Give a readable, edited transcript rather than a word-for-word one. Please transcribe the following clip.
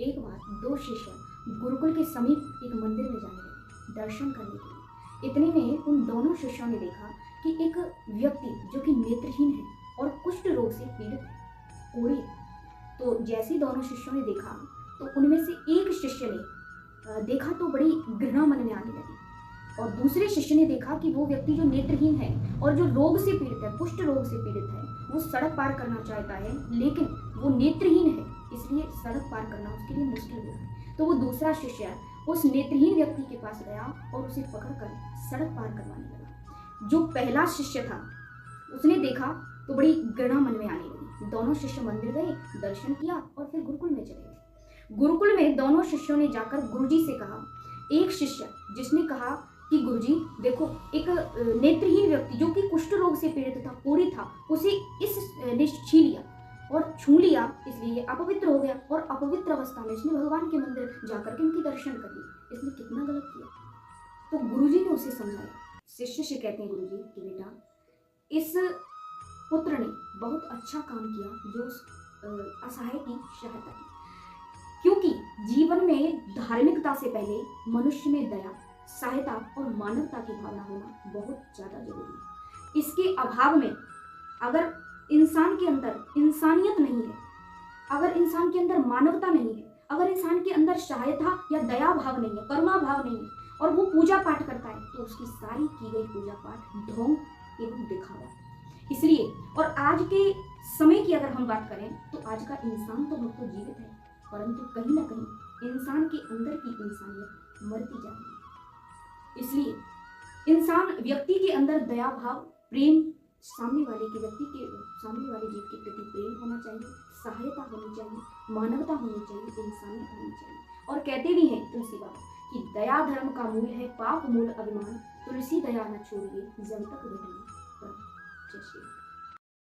एक बार दो शिष्य गुरुकुल के समीप एक मंदिर में जाने लगे दर्शन करने के लिए। इतने में उन दोनों शिष्यों ने देखा कि एक व्यक्ति जो कि नेत्रहीन है और कुष्ठ रोग से पीड़ित है, कोढ़ी है। तो जैसे ही दोनों शिष्यों ने देखा तो उनमें से एक शिष्य ने देखा तो बड़ी घृणा मन में आने लगी, और दूसरे शिष्य ने देखा कि वो व्यक्ति जो नेत्रहीन है और जो रोग से पीड़ित है, कुष्ठ रोग से पीड़ित है, वो सड़क पार करना चाहता है, लेकिन वो नेत्रहीन है, इसलिए सड़क पार करना उसके लिए मुश्किल हो रहा है। तो वो दूसरा शिष्य उस नेत्रहीन व्यक्ति के पास गया और उसे पकड़कर सड़क पार करवाने लगा। जो पहला शिष्य था उसने देखा तो बड़ी घृणा मन में आने लगी। दोनों शिष्य मंदिर गए, दर्शन किया और फिर गुरुकुल में चले गए। गुरुकुल में दोनों शिष्यों ने जाकर गुरुजी से कहा। एक शिष्य जिसने कहा कि गुरुजी देखो, एक नेत्रहीन व्यक्ति जो कि कुष्ठ रोग से पीड़ित था, कोढ़ी था, उसे ने छू लिया और छू लिया, इसलिए अपवित्र हो गया, और अपवित्र अवस्था में इसने भगवान के मंदिर जाकर के उनके दर्शन कर लिए। इसने कितना गलत किया। तो गुरुजी ने उसे समझाया। शिष्य से कहते हैं गुरुजी कि बेटा, इस पुत्र ने बहुत अच्छा काम किया जो उस असहाय की सहायता की, क्योंकि जीवन में धार्मिकता से पहले मनुष्य में दया, सहायता और मानवता की भावना होना बहुत ज़्यादा जरूरी है। इसके अभाव में अगर इंसान के अंदर इंसानियत नहीं है, अगर इंसान के अंदर मानवता नहीं है, अगर इंसान के अंदर सहायता या दया भाव नहीं है, करुणा भाव नहीं है, और वो पूजा पाठ करता है, तो उसकी सारी की गई पूजा पाठ ढोंग एवं दिखावा। इसलिए और आज के समय की अगर हम बात करें तो आज का इंसान तो मुझको जीवित है, परंतु कहीं ना कहीं इंसान के अंदर की इंसानियत मरती जा रही है। इसलिए इंसान व्यक्ति के अंदर दया भाव, प्रेम, सामने वाले जीव के प्रति प्रेम होना चाहिए, सहायता होनी चाहिए, मानवता होनी चाहिए, इंसानियत होनी चाहिए। और कहते भी हैं तुलसी बाबा कि दया धर्म का मूल है, पाप मूल अभिमान, तुलसी दया न छोड़िए जब तक घटे। जय श्री राम।